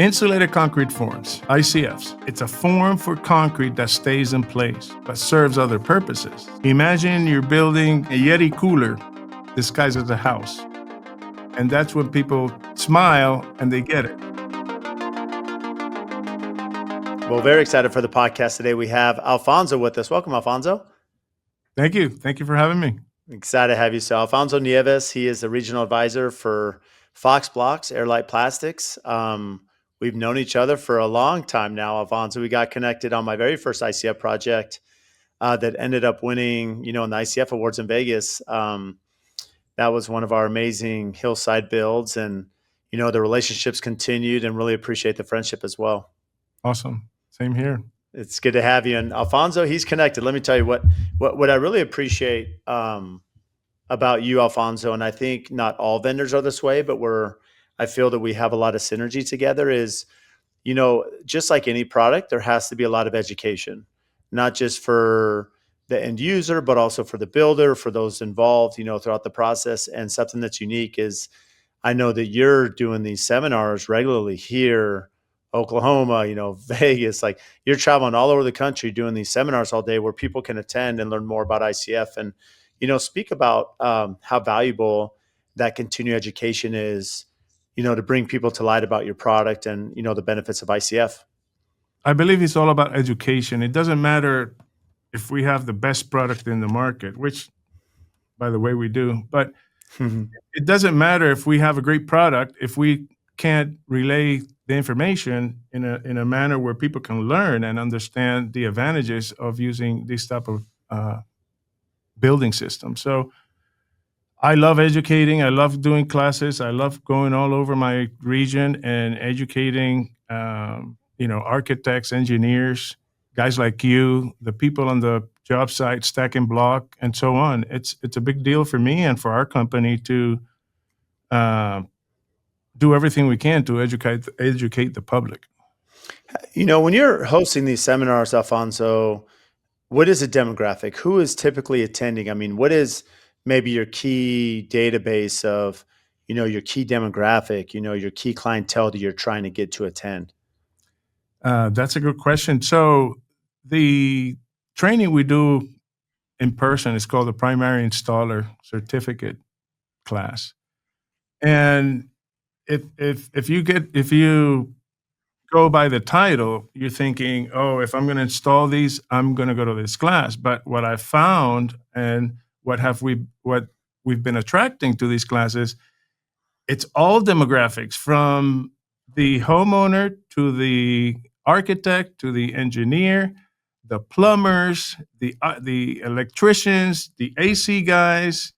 Insulated Concrete Forms, ICFs. It's a form for concrete that stays in place but serves other purposes. Imagine you're building a Yeti cooler disguised as a house. And that's when people smile and they get it. Well, very excited for the podcast today. We have Alfonso with us. Welcome, Alfonso. Thank you. Thank you for having me. Excited to have you. So Alfonso Nieves, he is the regional advisor for Fox Blocks, Airlight Plastics. We've known each other for a long time now, Alfonso. We got connected on my very first ICF project that ended up winning, in the ICF Awards in Vegas. That was one of our amazing hillside builds. And, the relationships continued, and really appreciate the friendship as well. Awesome. Same here. It's good to have you. And Alfonso, he's connected. Let me tell you what I really appreciate about you, Alfonso, and I think not all vendors are this way, but I feel that we have a lot of synergy together is, just like any product, there has to be a lot of education, not just for the end user, but also for the builder, for those involved, throughout the process. And something that's unique is I know that you're doing these seminars regularly here, Oklahoma, Vegas, like you're traveling all over the country doing these seminars all day where people can attend and learn more about ICF and, speak about how valuable that continuing education is, to bring people to light about your product and, the benefits of ICF. I believe it's all about education. It doesn't matter if we have the best product in the market, which, by the way, we do, but it doesn't matter if we have a great product if we can't relay the information in a manner where people can learn and understand the advantages of using this type of building system. So I love educating. I love doing classes. I love going all over my region and educating, architects, engineers, guys like you, the people on the job site, stacking block, and so on. It's a big deal for me and for our company to do everything we can to educate the public. When you're hosting these seminars, Alfonso, what is a demographic? Who is typically attending? I mean, what is maybe your key database of, your key demographic, your key clientele that you're trying to get to attend? That's a good question. So the training we do in person is called the Primary Installer Certificate class. And if you go by the title, you're thinking, oh, if I'm going to install these, I'm going to go to this class. But what I found and what we've been attracting to these classes, it's all demographics from the homeowner to the architect to the engineer, the plumbers, the electricians, the AC guys,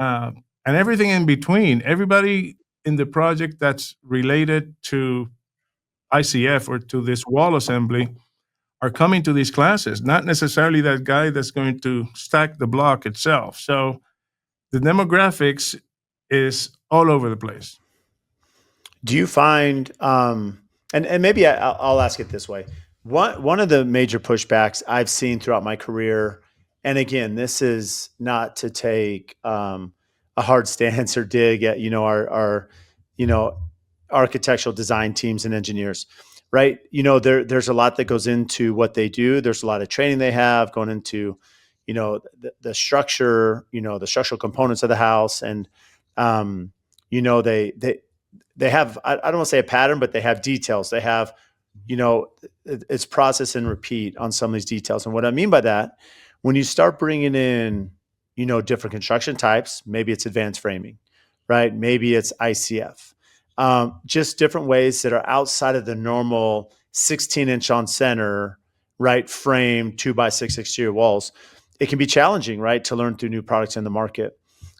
and everything in between. Everybody in the project that's related to ICF or to this wall assembly are coming to these classes, not necessarily that guy that's going to stack the block itself. So the demographics is all over the place. Do you find, and maybe I'll ask it this way. One of the major pushbacks I've seen throughout my career, and again, this is not to take a hard stance or dig at, our architectural design teams and engineers, right? There's a lot that goes into what they do. There's a lot of training they have going into, the structure, the structural components of the house. And, they have, I don't want to say a pattern, but they have details. They have, it's process and repeat on some of these details. And what I mean by that, when you start bringing in, different construction types, maybe it's advanced framing, right? Maybe it's ICF, just different ways that are outside of the normal 16-inch on center, right? Frame 2x6 exterior walls. It can be challenging, right? To learn through new products in the market.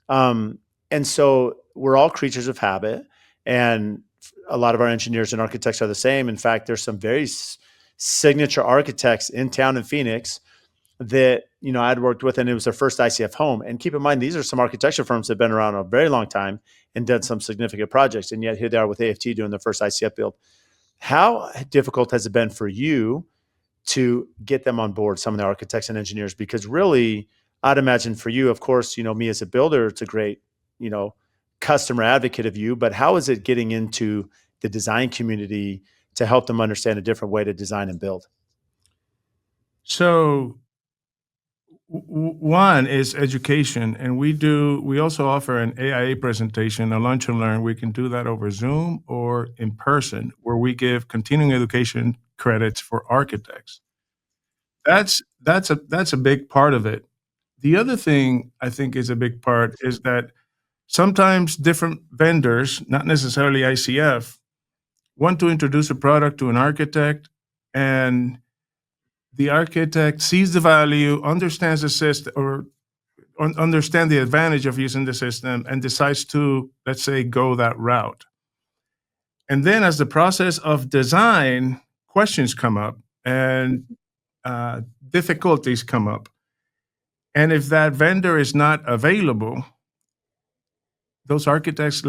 And so we're all creatures of habit. And a lot of our engineers and architects are the same. In fact, there's some very signature architects in town in Phoenix that, I'd worked with, and it was their first ICF home. And keep in mind, these are some architecture firms that have been around a very long time and done some significant projects. And yet here they are with AFT doing their first ICF build. How difficult has it been for you to get them on board, some of the architects and engineers? Because really, I'd imagine for you, of course, me as a builder, it's a great, customer advocate of you, but how is it getting into the design community to help them understand a different way to design and build? So one is education, and we also offer an AIA presentation, a lunch and learn. We can do that over Zoom or in person, where we give continuing education credits for architects. That's a big part of it. The other thing I think is a big part is that sometimes different vendors, not necessarily ICF, want to introduce a product to an architect, and the architect sees the value, understands the system, or understand the advantage of using the system, and decides to, let's say, go that route. And then, as the process of design, questions come up and uh, difficulties come up. And if that vendor is not available, those architects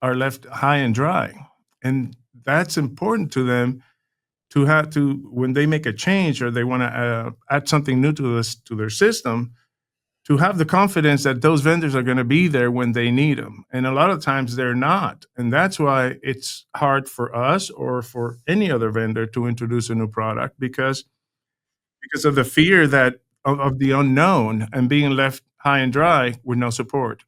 are left high and dry. And that's important to them to have to when they make a change or they want to add something new to this to their system, to have the confidence that those vendors are going to be there when they need them. And a lot of times they're not. And that's why it's hard for us or for any other vendor to introduce a new product because of the fear that of the unknown and being left high and dry with no support.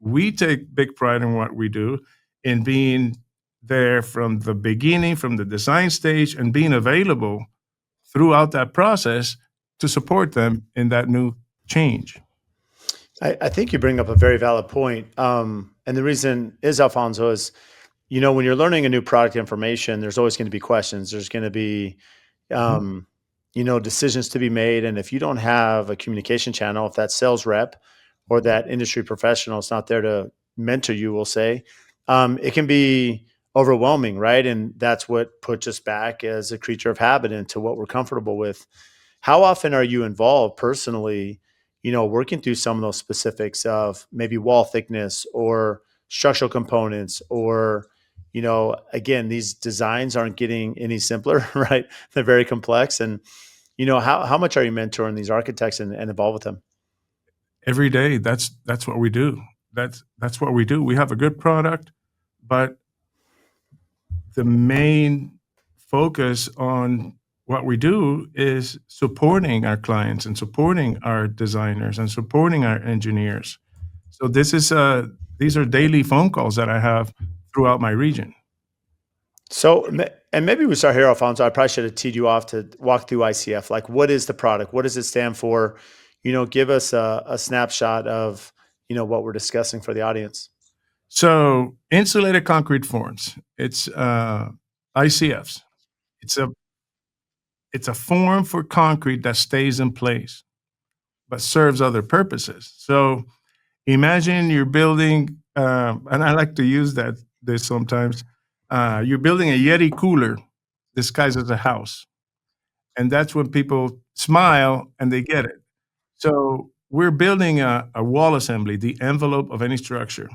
We take big pride in what we do, in being there from the beginning, from the design stage, and being available throughout that process to support them in that new change. I think you bring up a very valid point. And the reason is, Alfonso, is, when you're learning a new product information, there's always going to be questions. There's going to be, Mhm. um, decisions to be made. And if you don't have a communication channel, if that sales rep or that industry professional is not there to mentor you, we'll say, it can be overwhelming, right? And that's what puts us back as a creature of habit into what we're comfortable with. How often are you involved personally, working through some of those specifics of maybe wall thickness or structural components or, again, these designs aren't getting any simpler, right? They're very complex. And, how much are you mentoring these architects and involved with them? Every day, that's what we do. That's what we do. We have a good product, but the main focus on what we do is supporting our clients and supporting our designers and supporting our engineers. So these are daily phone calls that I have throughout my region. So, and maybe we start here, Alfonso. I probably should have teed you off to walk through ICF. Like, what is the product? What does it stand for? Give us a snapshot of, what we're discussing for the audience. So insulated concrete forms. It's ICFs. It's a it's a form for concrete that stays in place but serves other purposes. So imagine you're building, and I like to use this sometimes. You're building a Yeti cooler disguised as a house, and that's when people smile and they get it. So we're building a wall assembly, the envelope of any structure,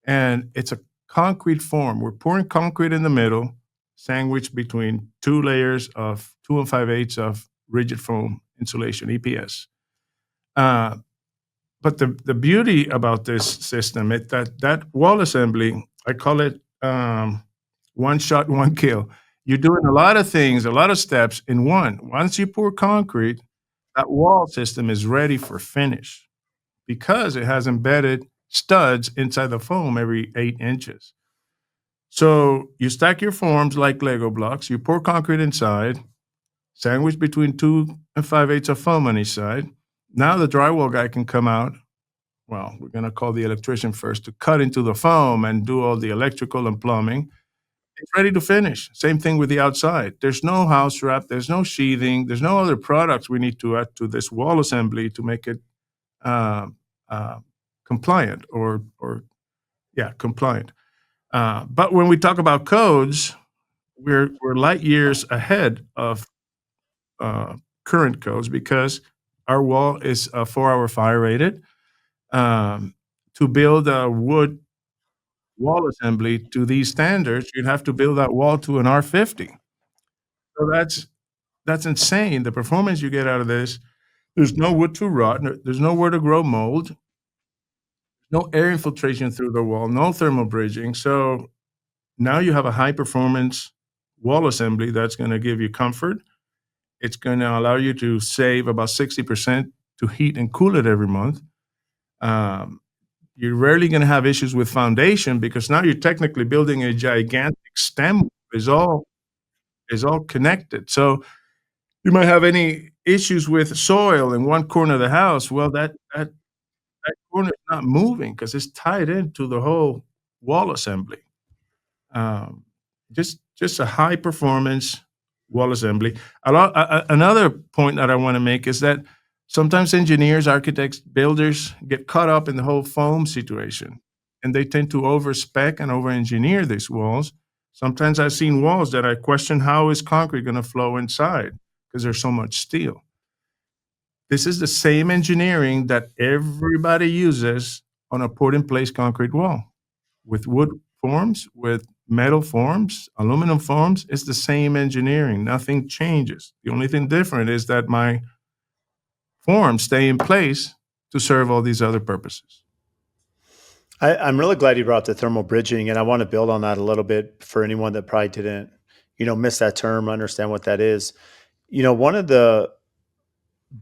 and it's a concrete form. We're pouring concrete in the middle, sandwiched between two layers of 2 5/8 of rigid foam insulation (EPS). Uh, but the beauty about this system is that wall assembly, I call it one shot, one kill. You're doing a lot of things, a lot of steps in one. Once you pour concrete, that wall system is ready for finish because it has embedded studs inside the foam every 8 inches. So you stack your forms like Lego blocks, you pour concrete inside, sandwiched between 2 5/8 of foam on each side. Now the drywall guy can come out. Well, we're going to call the electrician first to cut into the foam and do all the electrical and plumbing. It's ready to finish. Same thing with the outside. There's no house wrap, there's no sheathing, there's no other products we need to add to this wall assembly to make it uh, uh, compliant or yeah, compliant. But when we talk about codes, we're light years ahead of uh, current codes because our wall is 4-hour fire rated. Um, to build a wood wall assembly to these standards, you'd have to build that wall to an R50. So that's insane. The performance you get out of this. There's no wood to rot. There's nowhere to grow mold. No air infiltration through the wall. No thermal bridging. So now you have a high performance wall assembly that's going to give you comfort. It's going to allow you to save about 60% to heat and cool it every month. Um, you're rarely going to have issues with foundation because now you're technically building a gigantic stem is all connected. So you might have any issues with soil in one corner of the house. Well, that corner is not moving because it's tied into the whole wall assembly. Um, just a high performance wall assembly. Another point that I want to make is that sometimes engineers, architects, builders get caught up in the whole foam situation, and they tend to over spec and over engineer these walls. Sometimes I've seen walls that I question, how is concrete going to flow inside because there's so much steel. This is the same engineering that everybody uses on a put in place concrete wall with wood forms, with metal forms, aluminum forms. It's the same engineering. Nothing changes. The only thing different is that my forms stay in place to serve all these other purposes. I'm really glad you brought the thermal bridging, and I want to build on that a little bit for anyone that probably didn't, miss that term, understand what that is. One of the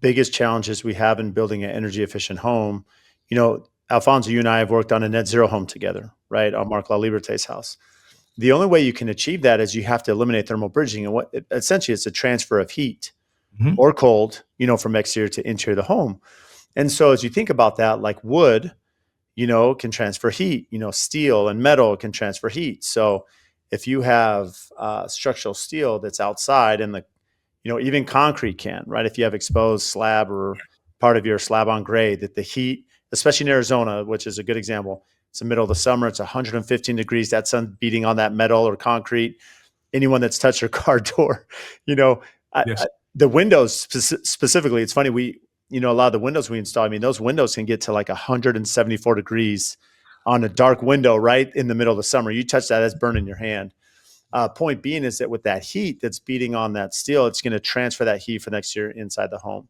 biggest challenges we have in building an energy efficient home, Alfonso, you and I have worked on a net zero home together, right? On Mark LaLiberte's house. The only way you can achieve that is you have to eliminate thermal bridging. And essentially it's a transfer of heat Mhm. or cold, from exterior to interior of the home. And so as you think about that, like wood, can transfer heat, steel and metal can transfer heat. So if you have structural steel that's outside and even concrete can, right? If you have exposed slab or part of your slab on grade, that the heat, especially in Arizona, which is a good example, it's the middle of the summer, it's 115 degrees, that sun beating on that metal or concrete. Anyone that's touched your car door, you know, Yes. the windows specifically, it's funny, a lot of the windows we install, I mean, those windows can get to like 174 degrees on a dark window right in the middle of the summer. You touch that, that's burning your hand. Point being is that with that heat that's beating on that steel, it's going to transfer that heat for next year inside the home.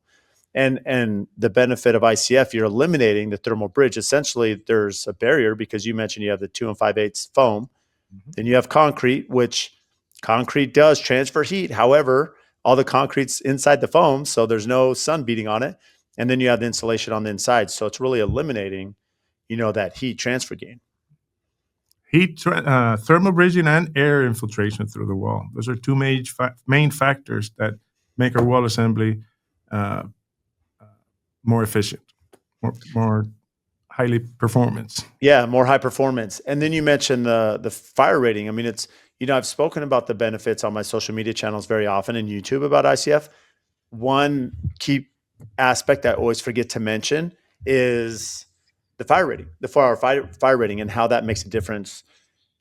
And the benefit of ICF, you're eliminating the thermal bridge. Essentially, there's a barrier because you mentioned you have the 2 5/8 foam. Mhm. Then you have concrete, which concrete does transfer heat. However, all the concrete's inside the foam, so there's no sun beating on it. And then you have the insulation on the inside. So it's really eliminating, that heat transfer gain. Thermal bridging and air infiltration through the wall. Those are two main factors that make our wall assembly uh, more efficient, more highly performance. Yeah, more high performance. And then you mentioned the fire rating. I mean, it's I've spoken about the benefits on my social media channels very often and YouTube about ICF. One key aspect I always forget to mention is the fire rating, the 4-hour fire rating, and how that makes a difference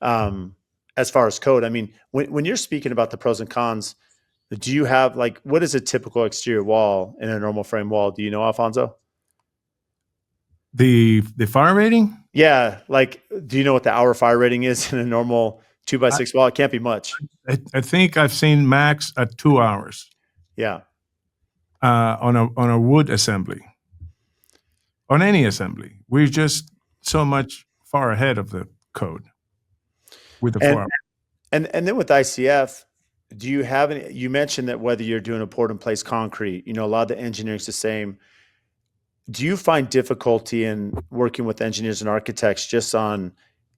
as far as code. I mean, when you're speaking about the pros and cons, do you have what is a typical exterior wall in a normal frame wall? Do you know, Alfonso? The fire rating, Yeah, do you know what the hour fire rating is in a normal 2x6 wall? It can't be much. I think I've seen max at 2 hours Yeah. on a wood assembly. On any assembly, we're just so much far ahead of the code with the And 4 hour. and then with ICF, do you have any, you mentioned that whether you're doing a poured in place concrete, a lot of the engineering's the same. Do you find difficulty in working with engineers and architects just on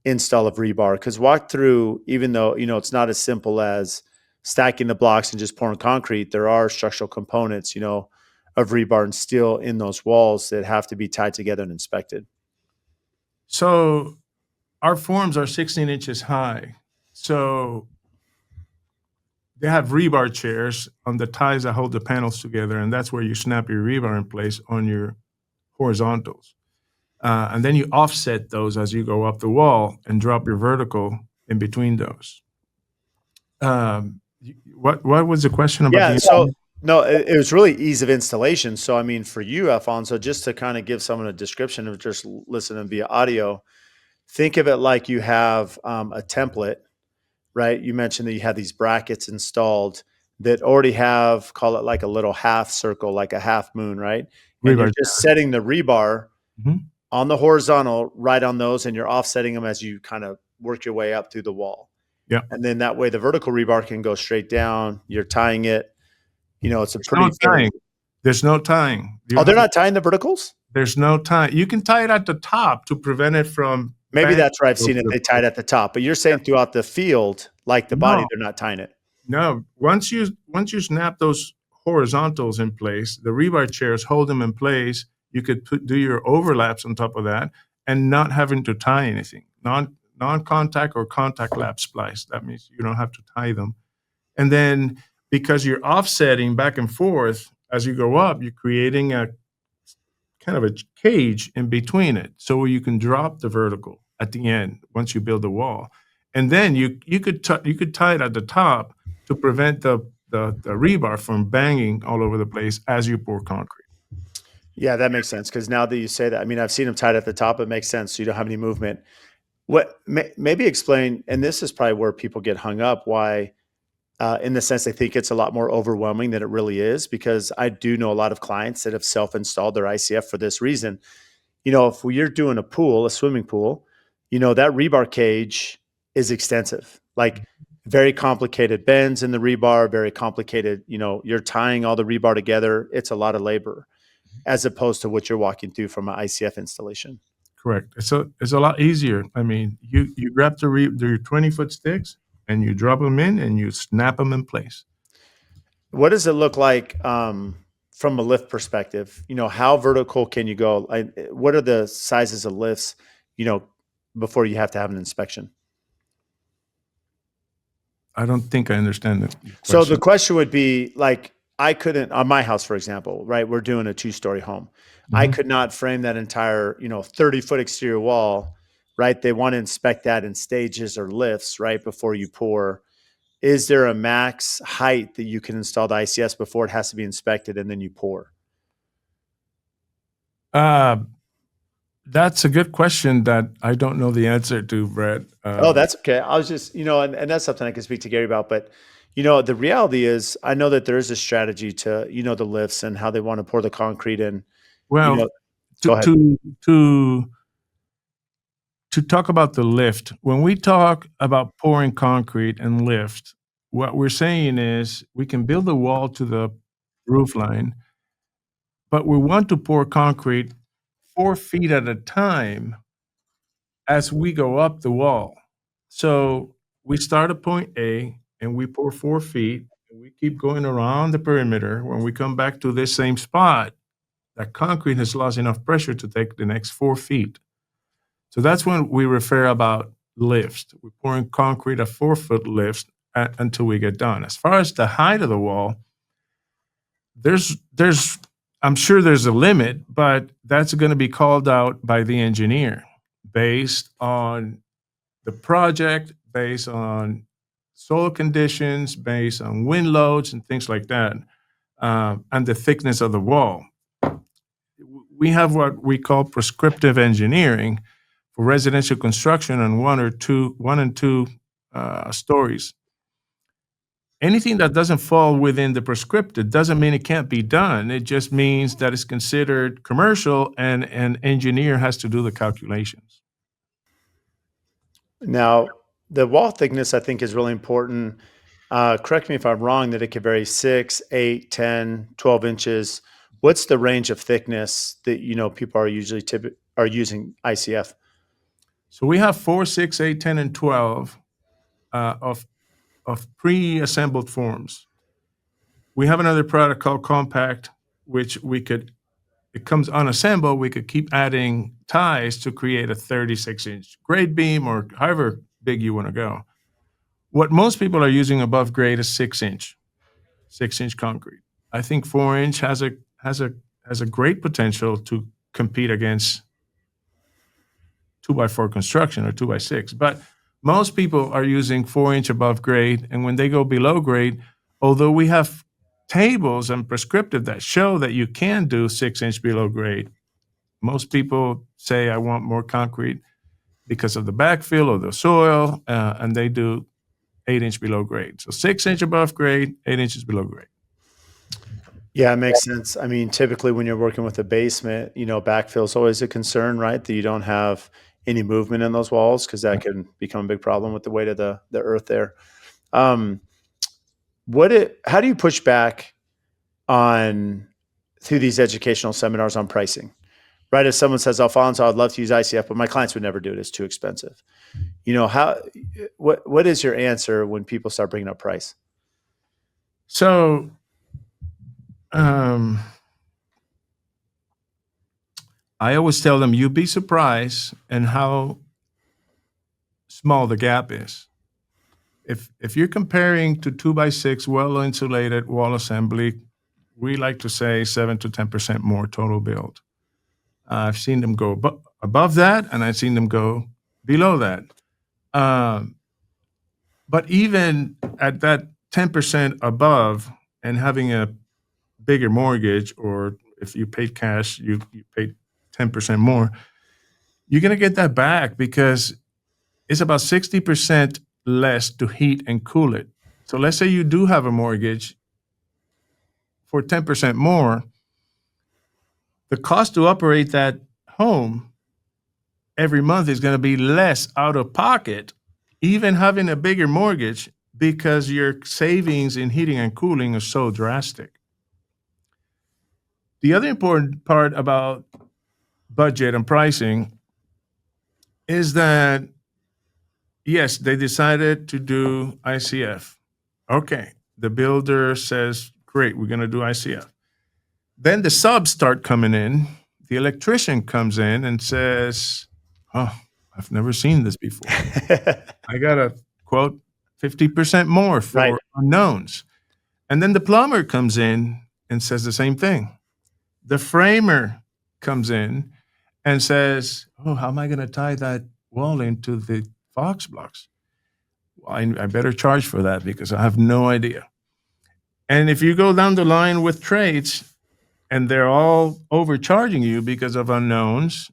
install of rebar? Because walk through, even though it's not as simple as stacking the blocks and just pouring concrete, there are structural components, of rebar and steel in those walls that have to be tied together and inspected. So our forms are 16 inches high. So they have rebar chairs on the ties that hold the panels together, and that's where you snap your rebar in place on your horizontals. And then you offset those as you go up the wall and drop your vertical in between those. What was the question about Yeah. the? So no, it was really ease of installation. So I mean, for you, Alfonso, just to kind of give someone a description of just listening via audio, think of it like you have a template, right? You mentioned that you have these brackets installed that already have, call it like a little half circle, like a half moon, right? And you're Rebar. just setting the rebar Mhm. on the horizontal right on those, and you're offsetting them as you kind of work your way up through the wall. Yeah. And then that way the vertical rebar can go straight down. You're tying it. It's a There's no pretty good. tying. There's no tying. You Oh, don't they're have to, not tying the verticals? there's no tying. You can tie it at the top to prevent it from Maybe banging that's where I've over seen it. the They tie place. it at the top, but you're saying throughout the field, like the body, No, they're not tying it. no. Once you snap those horizontals in place, the rebar chairs hold them in place. You could do your overlaps on top of that and not having to tie anything. Non-contact or contact lap splice. That means you don't have to tie them. And then because you're offsetting back and forth as you go up, you're creating a kind of a cage in between it, so you can drop the vertical at the end once you build the wall. And then you could tie it at the top to prevent the rebar from banging all over the place as you pour concrete. Yeah, that makes sense. Because now that you say that, I mean, I've seen them tied at the top. It makes sense. So you don't have any movement. Maybe explain, and this is probably where people get hung up, why, in the sense they think it's a lot more overwhelming than it really is, because I do know a lot of clients that have self-installed their ICF for this reason. If you're doing a pool, a swimming pool, that rebar cage is extensive, like very complicated bends in the rebar, very complicated, you're tying all the rebar together. It's a lot of labor as opposed to what you're walking through from an ICF installation. Correct. It's a lot easier. I mean, you grab your 20-foot sticks and you drop them in and you snap them in place. What does it look like from a lift perspective? How vertical can you go? What are the sizes of lifts, you know, before you have to have an inspection? I don't think I understand the So the question. question would be like, I couldn't, on my house, for example, right? We're doing a 2-story home. I Mhm. could not frame that entire, 30-foot exterior wall, right? They want to inspect that in stages or lifts, right? Before you pour. Is there a max height that you can install the ICS before it has to be inspected and then you pour? Uh, that's a good question that I don't know the answer to, Brett. Oh, that's okay. I was just, and that's something I can speak to Gary about. But, the reality is, I know that there is a strategy to, the lifts and how they want to pour the concrete in. You Well, know, to Go ahead. to to to talk about the lift, when we talk about pouring concrete and lift, what we're saying is we can build a wall to the roof line, but we want to pour concrete 4 feet at a time as we go up the wall. So we start at point A and we pour 4 feet and we keep going around the perimeter. When we come back to this same spot, that concrete has lost enough pressure to take the next 4 feet. So that's when we refer about lifts. We're pouring concrete at 4 foot lifts until we get done. As far as the height of the wall, there's I'm sure there's a limit, but that's going to be called out by the engineer based on the project, based on soil conditions, based on wind loads and things like that, and the thickness of the wall. We have what we call prescriptive engineering for residential construction on one and two stories. Anything that doesn't fall within the prescriptive doesn't mean it can't be done. It just means that it's considered commercial and an engineer has to do the calculations. Now, the wall thickness, I think, is really important. Correct me if I'm wrong, that it could vary 6, 8, 10, 12 inches. What's the range of thickness that, people are usually are using ICF? So we have 4, 6, 8, 10, and 12 of pre-assembled forms. We have another product called Compact, which it comes unassembled. We could keep adding ties to create a 36-inch grade beam or however big you want to go. What most people are using above grade is 6-inch concrete. I think 4-inch has a great potential to compete against 2x4 construction or 2x6. But most people are using 4-inch above grade, and when they go below grade, although we have tables and prescriptive that show that you can do 6-inch below grade, most people say I want more concrete because of the backfill or the soil, and they do 8-inch below grade. So 6-inch above grade, 8 inches below grade. Yeah, it makes sense. I mean, typically when you're working with a basement, backfill is always a concern, right? That you don't have any movement in those walls, because that can become a big problem with the weight of the earth there. Um, how do you push back on through these educational seminars on pricing? Right? If someone says, Alfonso, I'd love to use ICF, but my clients would never do it. It's too expensive. What is your answer when people start bringing up price? So, um, I always tell them, you'd be surprised and how small the gap is. If you're comparing to 2x6 well insulated wall assembly, we like to say 7 to 10% more total build. I've seen them go above that, and I've seen them go below that. But even at that 10% above and having a bigger mortgage, or if you paid cash, you paid 10% more, you're going to get that back because it's about 60% less to heat and cool it. So let's say you do have a mortgage for 10% more, the cost to operate that home every month is going to be less out of pocket, even having a bigger mortgage, because your savings in heating and cooling are so drastic. The other important part about budget and pricing is that, yes, they decided to do ICF. Okay, the builder says, great, we're going to do ICF. Then the subs start coming in. The electrician comes in and says, oh, I've never seen this before. I got to quote 50% more for Right. unknowns. And then the plumber comes in and says the same thing. The framer comes in and says, oh, how am I going to tie that wall into the Fox blocks? Well, I better charge for that because I have no idea. And if you go down the line with trades and they're all overcharging you because of unknowns,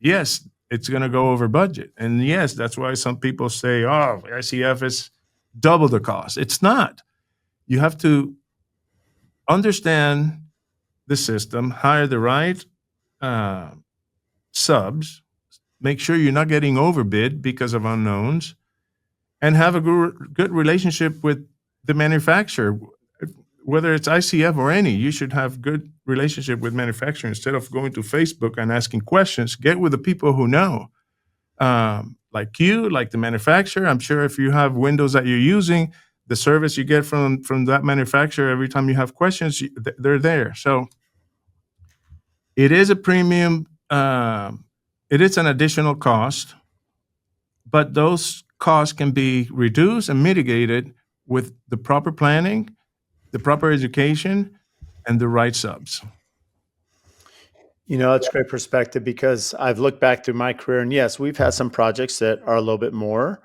yes, it's going to go over budget. And yes, that's why some people say, oh, ICF is double the cost. It's not. You have to understand the system, hire the right uh, subs, make sure you're not getting overbid because of unknowns, and have a good relationship with the manufacturer. Whether it's ICF or any, you should have good relationship with manufacturer. Instead of going to Facebook and asking questions, get with the people who know, like you, like the manufacturer. I'm sure if you have windows that you're using, the service you get from that manufacturer every time you have questions, they're there. So it is a premium. It is an additional cost, but those costs can be reduced and mitigated with the proper planning, the proper education, and the right subs. It's great perspective, because I've looked back through my career, and yes, we've had some projects that are a little bit more,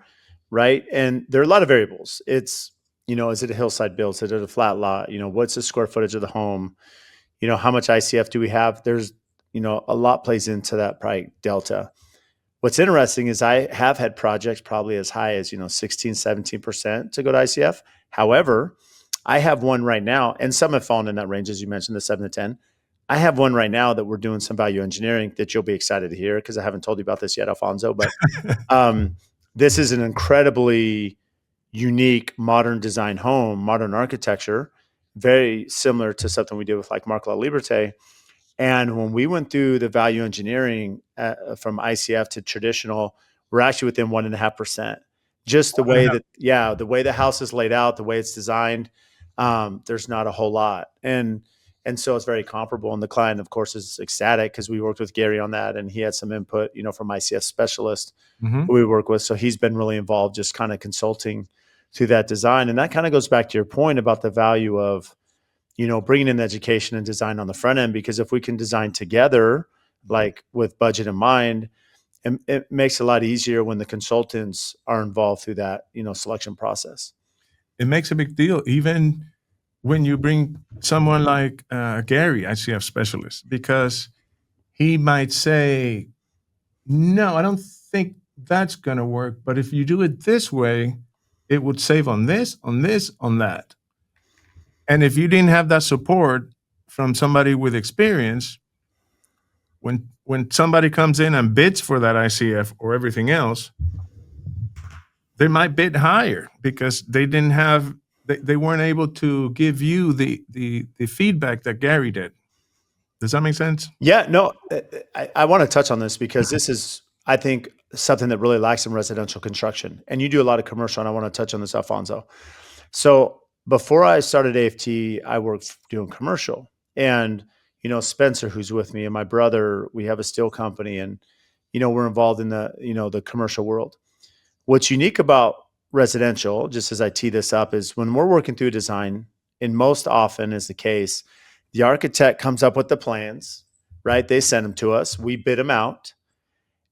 right? And there are a lot of variables. It's, is it a hillside build? Is it a flat lot? What's the square footage of the home? How much ICF do we have? There's, a lot plays into that price delta. What's interesting is I have had projects probably as high as, 16, 17% to go to ICF. However, I have one right now, and some have fallen in that range, as you mentioned, the 7 to 10. I have one right now that we're doing some value engineering that you'll be excited to hear, because I haven't told you about this yet, Alfonso. But this is an incredibly unique modern design home, modern architecture, very similar to something we did with like Marc La Liberté. And when we went through the value engineering from ICF to traditional, we're actually within 1.5%. Just the way that, the way the house is laid out, the way it's designed, there's not a whole lot. And so it's very comparable. And the client, of course, is ecstatic, because we worked with Gary on that, and he had some input, from ICF specialist who we work with. So he's been really involved, just kind of consulting through that design. And that kind of goes back to your point about the value of, bringing in education and design on the front end, because if we can design together, like with budget in mind, it makes it a lot easier when the consultants are involved through that, selection process. It makes a big deal, even when you bring someone like Gary, ICF specialist, because he might say, no, I don't think that's going to work. But if you do it this way, it would save on this, on this, on that. And if you didn't have that support from somebody with experience, when somebody comes in and bids for that ICF or everything else, they might bid higher because they weren't able to give you the feedback that Gary did. Does that make sense? Yeah, no, I want to touch on this because this is, I think, something that really lacks in residential construction. And you do a lot of commercial, and I want to touch on this, Alfonso. So before I started AFT, I worked doing commercial. And, Spencer, who's with me, and my brother, we have a steel company, and, we're involved in the commercial world. What's unique about residential, just as I tee this up, is when we're working through a design, and most often is the case, the architect comes up with the plans, right? They send them to us, we bid them out,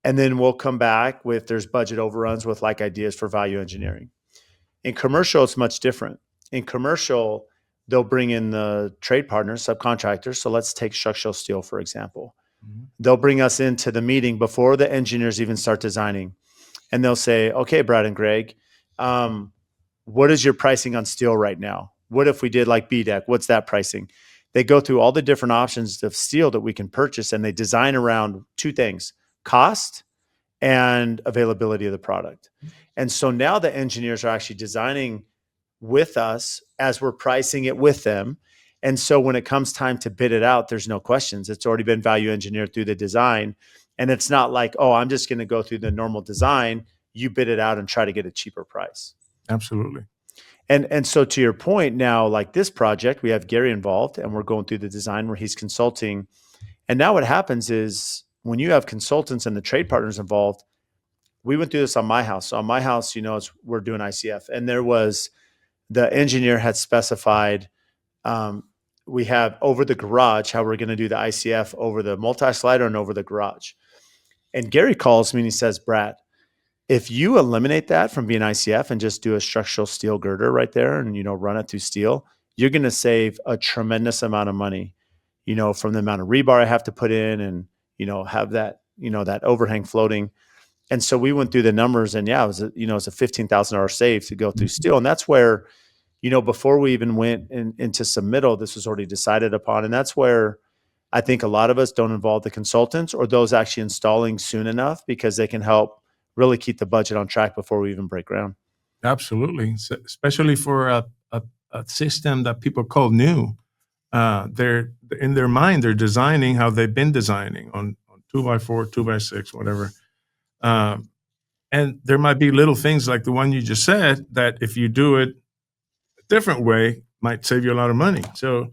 and then we'll come back with there's budget overruns with like ideas for value engineering. In commercial, it's much different. In commercial, they'll bring in the trade partners, subcontractors. So let's take structural steel, for example. Mhm. They'll bring us into the meeting before the engineers even start designing. And they'll say, okay, Brad and Greg, what is your pricing on steel right now? What if we did like B-Deck? What's that pricing? They go through all the different options of steel that we can purchase, and they design around two things: cost and availability of the product. And so now the engineers are actually designing with us as we're pricing it with them. And so when it comes time to bid it out, there's no questions. It's already been value engineered through the design. And it's not like, oh, I'm just going to go through the normal design. You bid it out and try to get a cheaper price. Absolutely. And so to your point now, like this project, we have Gary involved and we're going through the design where he's consulting. And now what happens is when you have consultants and the trade partners involved, we went through this on my house. So on my house, we're doing ICF, and the engineer had specified, we have over the garage, how we're going to do the ICF over the multi-slider and over the garage. And Gary calls me and he says, Brad, if you eliminate that from being ICF and just do a structural steel girder right there and, run it through steel, you're going to save a tremendous amount of money, from the amount of rebar I have to put in and, have that, that overhang floating. And so we went through the numbers, and yeah, it's a $15,000 save to go through steel. And that's where, before we even went into submittal, this was already decided upon. And that's where I think a lot of us don't involve the consultants or those actually installing soon enough, because they can help really keep the budget on track before we even break ground. Absolutely. Especially for a system that people call new. They're in their mind, they're designing how they've been designing on 2x4, 2x6, whatever. And there might be little things like the one you just said that if you do it a different way, might save you a lot of money. So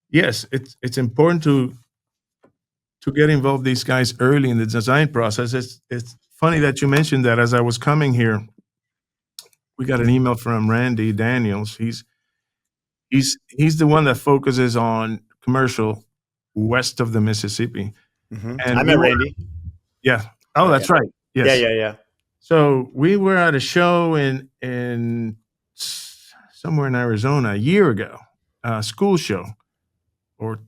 yes, it's important to get involved these guys early in the design process. It's funny that you mentioned that. As I was coming here, we got an email from Randy Daniels. He's the one that focuses on commercial west of the Mississippi. Mm-hmm. And I met Randy. Yeah. Oh, that's right. Yes. Yeah. So we were at a show in somewhere in Arizona a year ago, a school show, or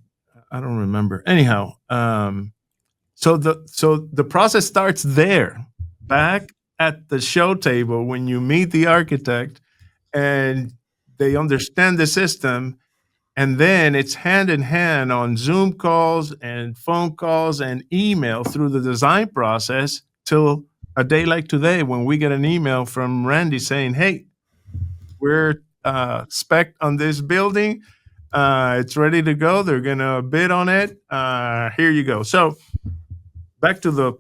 I don't remember. Anyhow, so the process starts there, back at the show table when you meet the architect and they understand the system. And then it's hand in hand on Zoom calls and phone calls and email through the design process till a day like today when we get an email from Randy saying, hey, we're spec on this building. It's ready to go. They're going to bid on it. Here you go. So back to the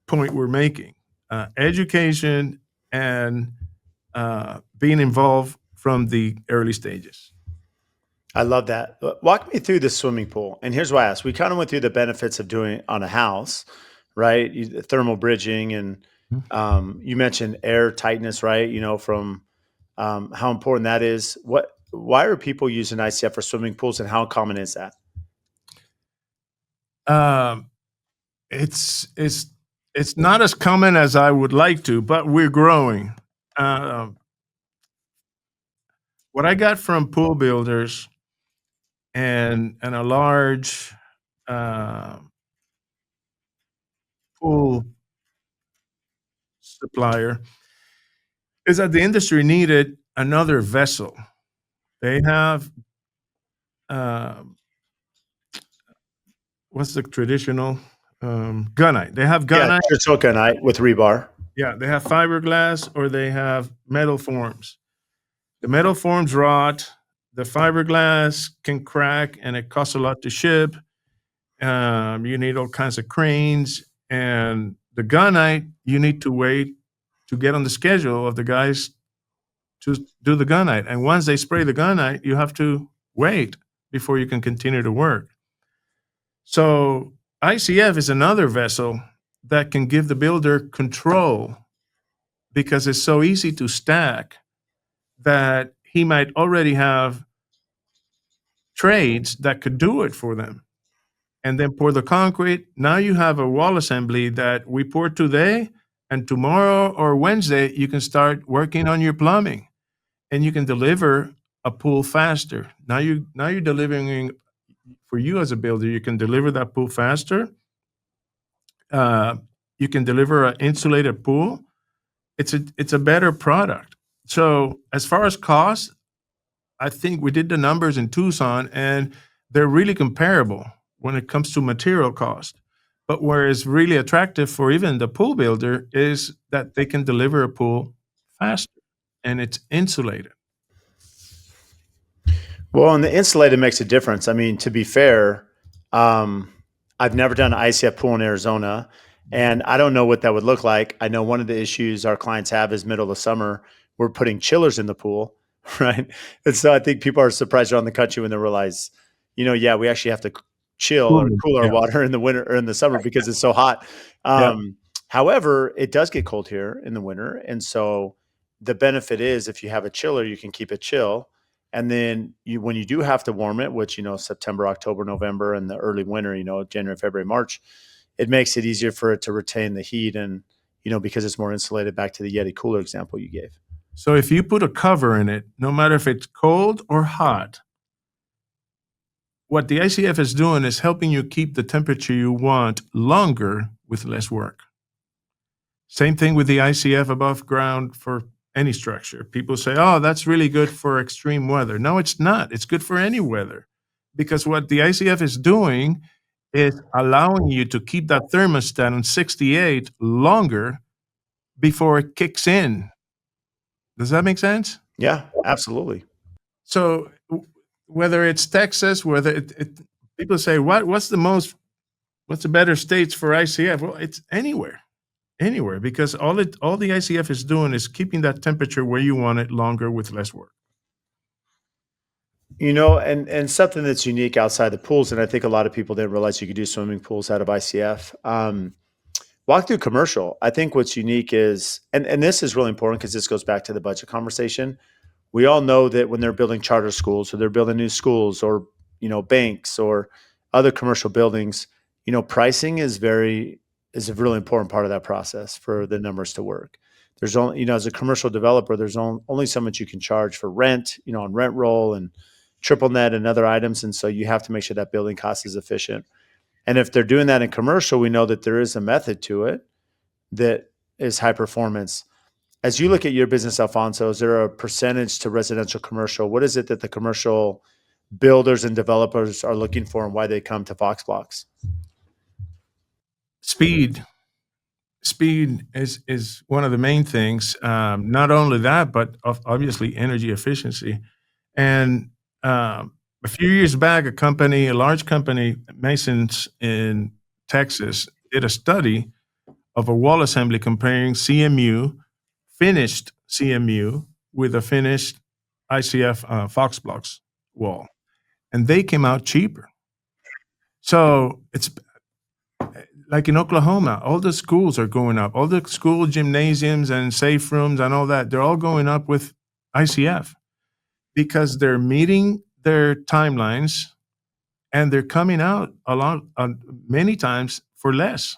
point we're making, education and being involved from the early stages. I love that. Walk me through the swimming pool. And here's why I asked. We kind of went through the benefits of doing it on a house, right? Thermal bridging, and you mentioned air tightness, right? From how important that is. Why are people using ICF for swimming pools, and how common is that? It's not as common as I would like to, but we're growing. What I got from pool builders and a large pool supplier is that the industry needed another vessel. They have what's the traditional gunite. They have Yeah, gunite. tricoconite with rebar. Yeah, they have fiberglass or they have metal forms. The metal forms rot. The fiberglass can crack, and it costs a lot to ship. You need all kinds of cranes, and the gunite you need to wait to get on the schedule of the guys to do the gunite. And once they spray the gunite, you have to wait before you can continue to work. So ICF is another vessel that can give the builder control because it's so easy to stack that he might already have trades that could do it for them and then pour the concrete. Now you have a wall assembly that we pour today, and tomorrow or Wednesday, you can start working on your plumbing and you can deliver a pool faster. Now you're delivering for you as a builder, you can deliver that pool faster. Uh, you can deliver an insulated pool. It's a better product. So as far as cost, I think we did the numbers in Tucson, and they're really comparable when it comes to material cost. But where it's really attractive for even the pool builder is that they can deliver a pool faster and it's insulated. Well, and the insulated makes a difference. I mean, to be fair, um, I've never done an ICF pool in Arizona, and I don't know what that would look like. I know one of the issues our clients have is middle of summer, we're putting chillers in the pool, right? And so I think people are surprised around the country when they realize, yeah, we actually have to chill or Cooling. cool our Yeah. water in the winter or in the summer because it's so hot. Yep. However, it does get cold here in the winter, and so the benefit is if you have a chiller, you can keep it chill, and then when you do have to warm it, which, September, October, November, and the early winter, January, February, March, it makes it easier for it to retain the heat and, because it's more insulated, back to the Yeti cooler example you gave. So if you put a cover in it, no matter if it's cold or hot, what the ICF is doing is helping you keep the temperature you want longer with less work. Same thing with the ICF above ground for any structure. People say, oh, that's really good for extreme weather. No, it's not. It's good for any weather because what the ICF is doing is allowing you to keep that thermostat on 68 longer before it kicks in. Does that make sense? Yeah, absolutely. So whether it's Texas, whether people say, what's the better states for ICF? Well, it's anywhere, because all the ICF is doing is keeping that temperature where you want it longer with less work. And something that's unique outside the pools, and I think a lot of people didn't realize you could do swimming pools out of ICF. Walk through commercial. I think what's unique is, and this is really important because this goes back to the budget conversation. We all know that when they're building charter schools or they're building new schools or, banks or other commercial buildings, pricing is a really important part of that process for the numbers to work. There's only, as a commercial developer, there's only so much you can charge for rent, on rent roll and triple net and other items. And so you have to make sure that building cost is efficient. And if they're doing that in commercial, we know that there is a method to it that is high performance. As you look at your business, Alfonso, is there a percentage to residential commercial? What is it that the commercial builders and developers are looking for and why they come to Fox Blocks? Speed. Speed is one of the main things. Not only that, but obviously energy efficiency. And a few years back, a large company, Masons in Texas, did a study of a wall assembly comparing finished CMU, with a finished ICF Fox Blocks wall, and they came out cheaper. So it's like in Oklahoma, all the schools are going up. All the school gymnasiums and safe rooms and all that, they're all going up with ICF because they're meeting their timelines and they're coming out many times for less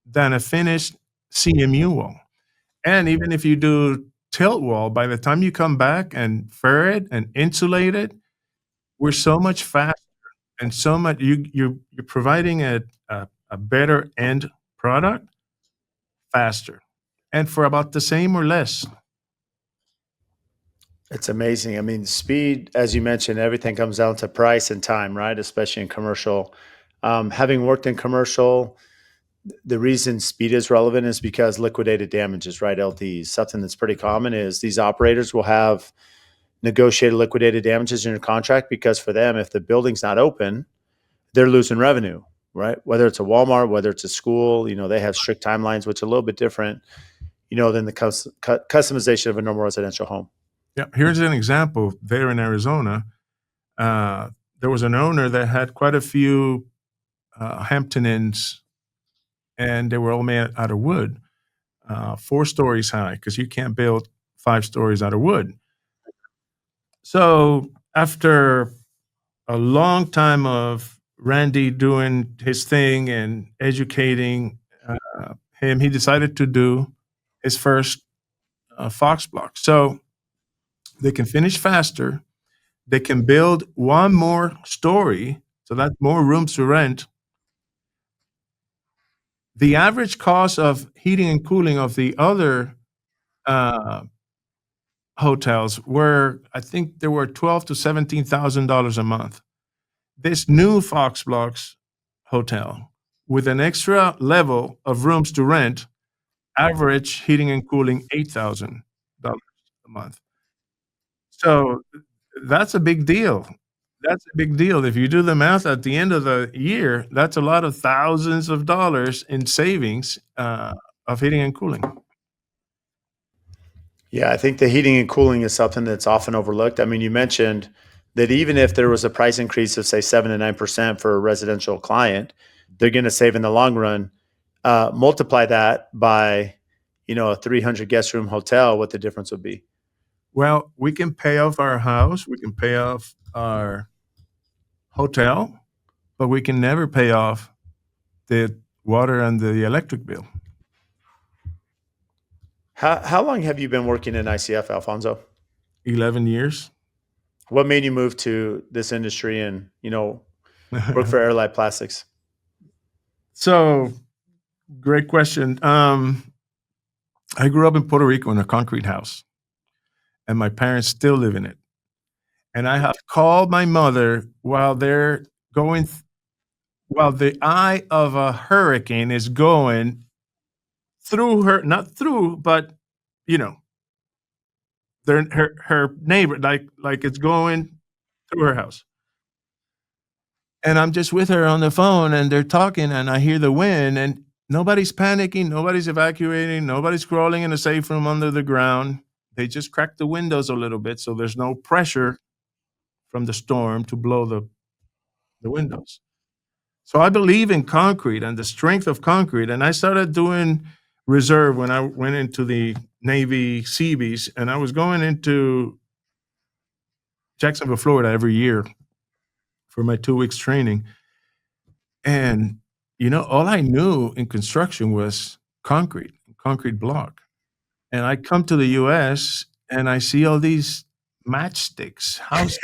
than a finished CMU wall. And even if you do tilt wall, by the time you come back and ferret and insulate it, we're so much faster and so much you're providing a better end product faster and for about the same or less. It's amazing. I mean, speed, as you mentioned, everything comes down to price and time, right? Especially in commercial. Having worked in commercial, the reason speed is relevant is because liquidated damages, right? LDs. Something that's pretty common is these operators will have negotiated liquidated damages in your contract because for them, if the building's not open, they're losing revenue, right? Whether it's a Walmart, whether it's a school, they have strict timelines, which are a little bit different, than the customization of a normal residential home. Yeah, here's an example. There in Arizona, there was an owner that had quite a few Hampton Inns, and they were all made out of wood, 4 stories high, because you can't build 5 stories out of wood. So after a long time of Randy doing his thing and educating him, he decided to do his first Fox block. So they can finish faster. They can build one more story, so that's more rooms to rent. The average cost of heating and cooling of the other uh, hotels were, I think, there were $12,000 to $17,000 a month. This new Fox Blocks hotel, with an extra level of rooms to rent, average heating and cooling $8,000 a month. So that's a big deal. That's a big deal. If you do the math at the end of the year, that's a lot of thousands of dollars in savings of heating and cooling. Yeah, I think the heating and cooling is something that's often overlooked. I mean, you mentioned that even if there was a price increase of say 7 to 9% for a residential client, they're going to save in the long run. Multiply that by, a 300 guest room hotel, what the difference would be. Well, we can pay off our house, we can pay off our hotel, but we can never pay off the water and the electric bill. How long have you been working in ICF, Alfonso? 11 years. What made you move to this industry and, work for Airlight Plastics? So, great question. I grew up in Puerto Rico in a concrete house, and my parents still live in it. And I have called my mother while they're going, while the eye of a hurricane is going through her, not through, but you know, her neighbor, like it's going through her house. And I'm just with her on the phone, and they're talking, and I hear the wind, and nobody's panicking, nobody's evacuating, nobody's crawling in a safe room under the ground. They just cracked the windows a little bit, so there's no pressure from the storm to blow the windows. So I believe in concrete and the strength of concrete, and I started doing reserve when I went into the Navy Seabees, and I was going into Jacksonville, Florida every year for my 2 weeks training. And, all I knew in construction was concrete block. And I come to the US and I see all these matchsticks, house.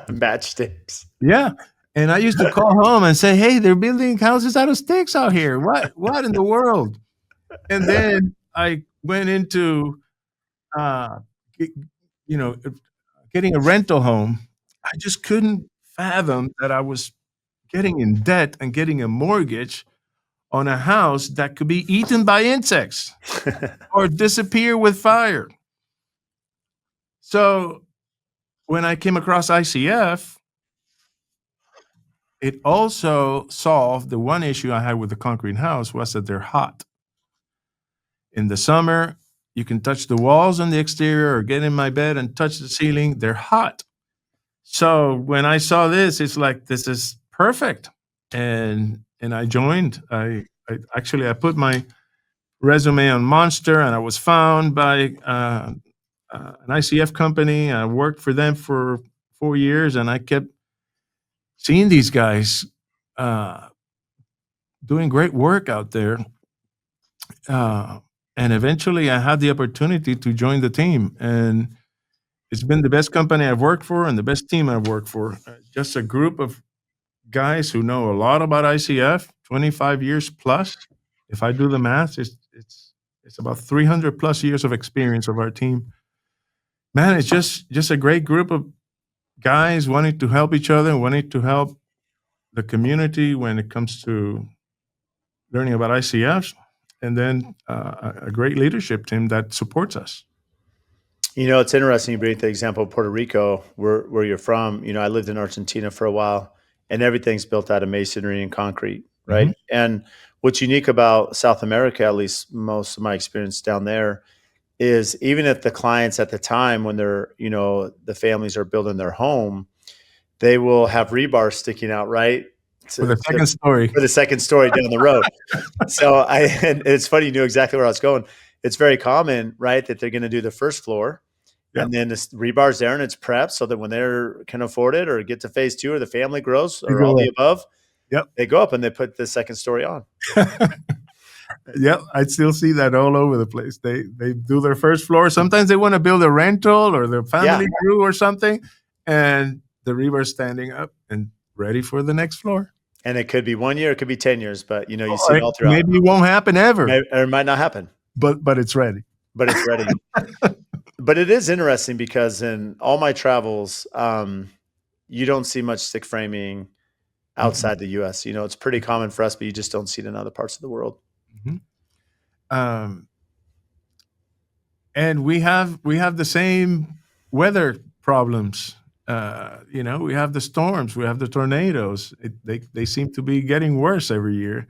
Matchsticks. Yeah. And I used to call home and say, "Hey, they're building houses out of sticks out here. What in the world?" And then I went into, uh, g- you know, getting a rental home. I just couldn't fathom that I was getting in debt and getting a mortgage on a house that could be eaten by insects or disappear with fire. So when I came across ICF, it also solved the one issue I had with the concrete house was that they're hot. In the summer, you can touch the walls on the exterior or get in my bed and touch the ceiling. They're hot. So when I saw this, it's like, this is perfect. And I joined. I put my resume on Monster, and I was found by an ICF company. I worked for them for 4 years, and I kept seeing these guys uh, doing great work out there. And eventually, I had the opportunity to join the team, and it's been the best company I've worked for and the best team I've worked for. Just a group of guys who know a lot about ICF, 25 years plus. If I do the math, it's about 300 plus years of experience of our team. Man, it's just a great group of guys wanting to help each other, wanting to help the community when it comes to learning about ICFs, and then a great leadership team that supports us. It's interesting you bring the example of Puerto Rico, where you're from. I lived in Argentina for a while, and everything's built out of masonry and concrete, right? Mm-hmm. And what's unique about South America, at least most of my experience down there, is even if the clients at the time when they're, the families are building their home, they will have rebar sticking out, right? For the second story. For the second story down the road. So and it's funny, you knew exactly where I was going. It's very common, right, that they're going to do the first floor. Yep. And then the rebar's there and it's prepped so that when they can afford it or get to phase 2 or the family grows or all the above, yep, they go up and they put the second story on. Yep, I still see that all over the place. They do their first floor. Sometimes they want to build a rental or their family crew or something, and the rebar's standing up and ready for the next floor. And it could be 1 year, it could be 10 years, but you see it all throughout. Maybe it won't happen ever. Or it might not happen. But it's ready. But it's ready. But it is interesting because in all my travels, you don't see much stick framing outside the U.S. It's pretty common for us, but you just don't see it in other parts of the world. Mm-hmm. And we have the same weather problems. We have the storms, we have the tornadoes. They seem to be getting worse every year.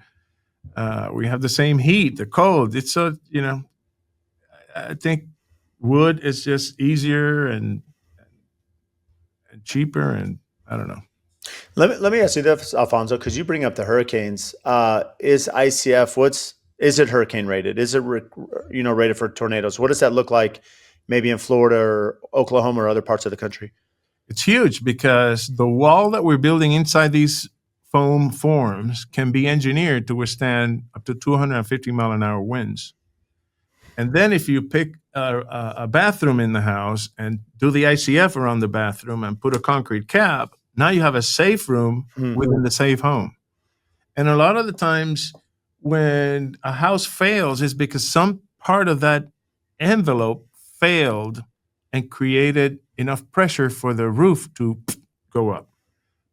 We have the same heat, the cold. It's so I think wood is just easier and cheaper, and I don't know. Let me ask you this, Alfonso, because you bring up the hurricanes. Is ICF is it hurricane rated? Is it rated for tornadoes? What does that look like? Maybe in Florida or Oklahoma or other parts of the country? It's huge because the wall that we're building inside these foam forms can be engineered to withstand up to 250 mile an hour winds. And then if you pick a bathroom in the house and do the ICF around the bathroom and put a concrete cap, now you have a safe room within the safe home. And a lot of the times when a house fails is because some part of that envelope failed and created enough pressure for the roof to go up.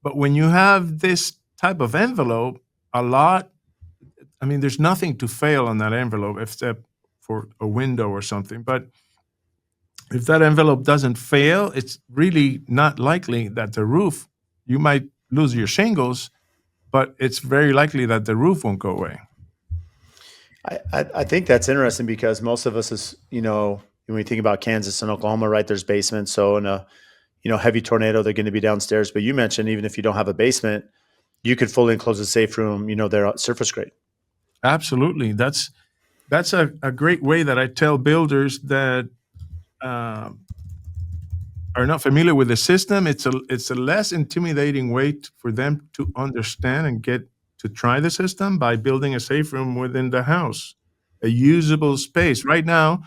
But when you have this type of envelope, there's nothing to fail on that envelope except for a window or something. But if that envelope doesn't fail, it's really not likely that the roof, you might lose your shingles, but it's very likely that the roof won't go away. I think that's interesting because most of us is, when we think about Kansas and Oklahoma, right, there's basements. So in a, heavy tornado, they're going to be downstairs. But you mentioned even if you don't have a basement, you could fully enclose a safe room, they're surface grade. Absolutely. That's a great way that I tell builders that are not familiar with the system. It's a less intimidating way for them to understand and get to try the system by building a safe room within the house, a usable space. Right now,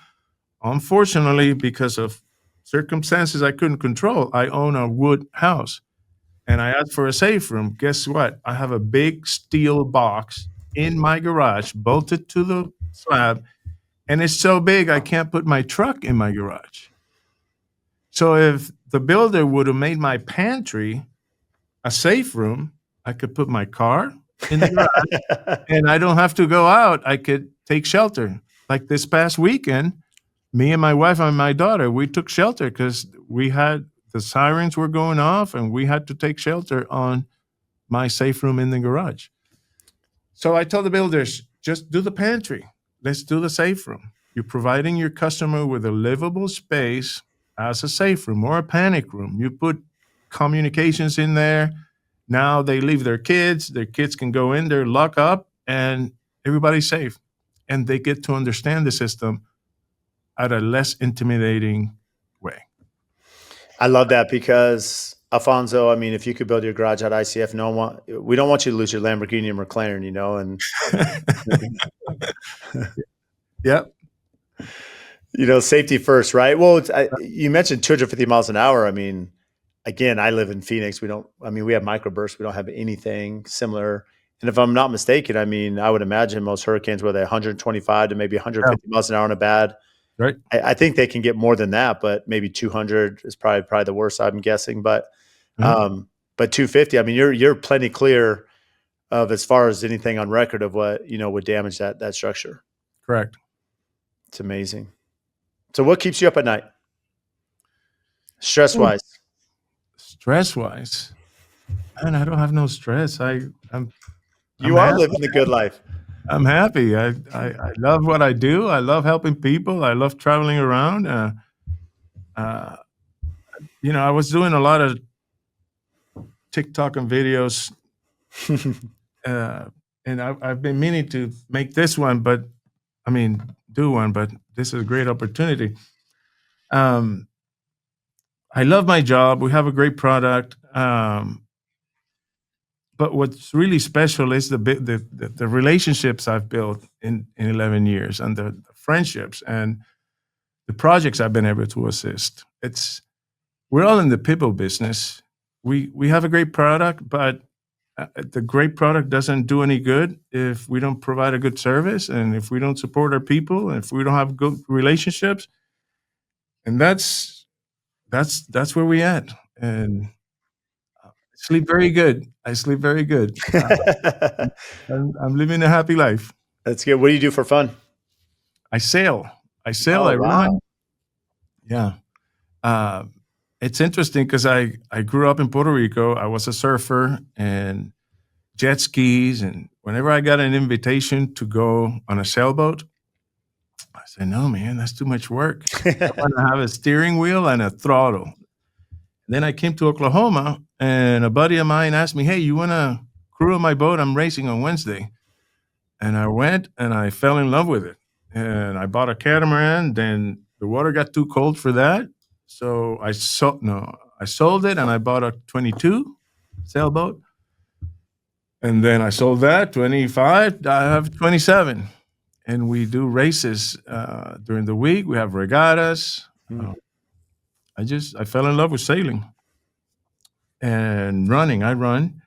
unfortunately, because of circumstances I couldn't control, I own a wood house and I asked for a safe room. Guess what? I have a big steel box in my garage bolted to the slab, and it's so big I can't put my truck in my garage. So if the builder would have made my pantry a safe room, I could put my car in the garage and I don't have to go out. I could take shelter. Like this past weekend, me and my wife and my daughter, we took shelter because the sirens were going off and we had to take shelter on my safe room in the garage. So I told the builders, just do the pantry. Let's do the safe room. You're providing your customer with a livable space as a safe room or a panic room. You put communications in there. Now they leave their kids can go in there, lock up, and everybody's safe. And they get to understand the system at a less intimidating way. I love that because, Alfonso, if you could build your garage at ICF, we don't want you to lose your Lamborghini and McLaren, and Yep. Safety first, right? Well, you mentioned 250 miles an hour. Again, I live in Phoenix. We have microbursts. We don't have anything similar. And if I'm not mistaken, I would imagine most hurricanes were 125 to maybe 150 miles an hour in a bad. Right. I think they can get more than that, but maybe 200 is probably the worst, I'm guessing. But But 250, I mean, you're plenty clear of as far as anything on record of what, would damage that structure. Correct. It's amazing. So what keeps you up at night? Stress wise? Stress wise, man, I don't have no stress. I'm You are living the good life. I'm happy. I love what I do. I love helping people. I love traveling around. Uh, I was doing a lot of TikTok and videos, uh, and I've been meaning to make this one, do one, but this is a great opportunity. I love my job. We have a great product. But what's really special is the relationships I've built in 11 years, and the friendships and the projects I've been able to assist. We're all in the people business. We have a great product, but the great product doesn't do any good if we don't provide a good service, and if we don't support our people, and if we don't have good relationships. And that's where we at. And I sleep very good. I sleep very good. I'm living a happy life. That's good. What do you do for fun? I sail. Oh, I run. wow. Yeah. Uh, it's interesting because I grew up in Puerto Rico. I was a surfer and jet skis. And whenever I got an invitation to go on a sailboat, I said, no, man, that's too much work. I want to have a steering wheel and a throttle. Then I came to Oklahoma, and a buddy of mine asked me, hey, you want to crew on my boat? I'm racing on Wednesday. And I went and I fell in love with it. And I bought a catamaran. Then the water got too cold for that. So I sold it and I bought a 22 sailboat. And then I sold that 25. I have 27. And we do races during the week. We have regattas. Hmm. I fell in love with sailing and running. I run.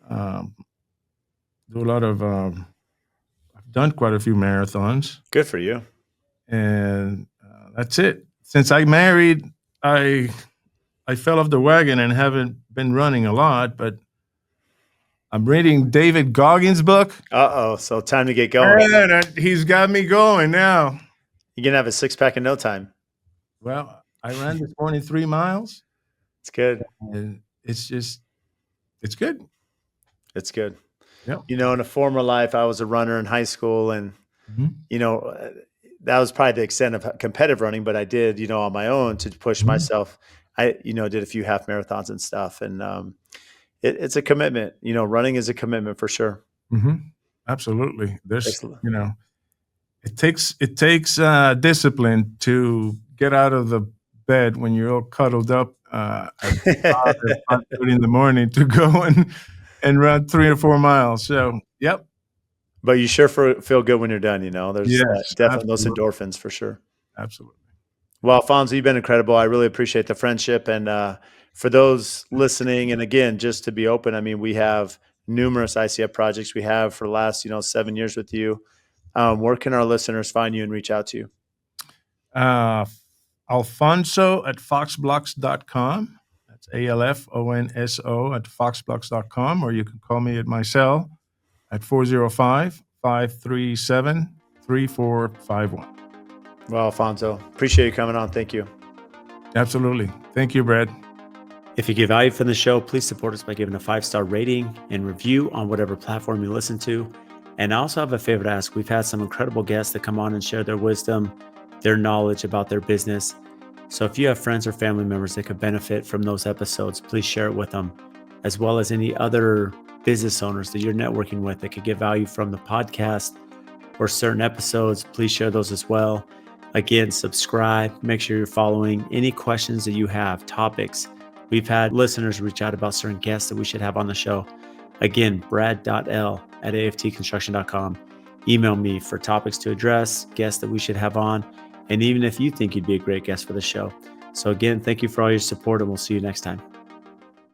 Do a lot of. I've done quite a few marathons, Good for you. and that's it. Since I married, I fell off the wagon and haven't been running a lot. But I'm reading David Goggins' book. Uh-oh. So time to get going. And he's got me going now. You're going to have a six-pack in no time. Well, I ran this morning 3 miles. It's good. And it's good. It's good. Yep. In a former life, I was a runner in high school, and, Mhm. that was probably the extent of competitive running, but I did, on my own to push Mhm. myself. I, did a few half marathons and stuff. And it's a commitment. Running is a commitment for sure. Mhm. Absolutely. Excellent. It takes discipline to get out of the bed when you're all cuddled up at 5:30 in the morning to go and run 3 or 4 miles. So, yep. But you sure feel good when you're done. There's Yes, definitely those absolutely. endorphins for sure. Absolutely. Well, Alfonso, you've been incredible. I really appreciate the friendship. And for those listening, and again, just to be open, I mean, we have numerous ICF projects we have for the last, 7 years with you. Where can our listeners find you and reach out to you? Alfonso at foxblocks.com. That's ALFONSO at foxblocks.com. Or you can call me at my cell at 405-537-3451. Well, Alfonso, appreciate you coming on. Thank you. Absolutely. Thank you, Brad. If you get value from the show, please support us by giving a 5-star rating and review on whatever platform you listen to. And I also have a favor to ask. We've had some incredible guests that come on and share their wisdom, their knowledge about their business. So if you have friends or family members that could benefit from those episodes, please share it with them, as well as any other business owners that you're networking with that could get value from the podcast or certain episodes. Please share those as well. Again, subscribe, make sure you're following. Any questions that you have, topics. We've had listeners reach out about certain guests that we should have on the show. Again, brad.l@aftconstruction.com. Email me for topics to address, guests that we should have on, and even if you think you'd be a great guest for the show. So again, thank you for all your support, and we'll see you next time.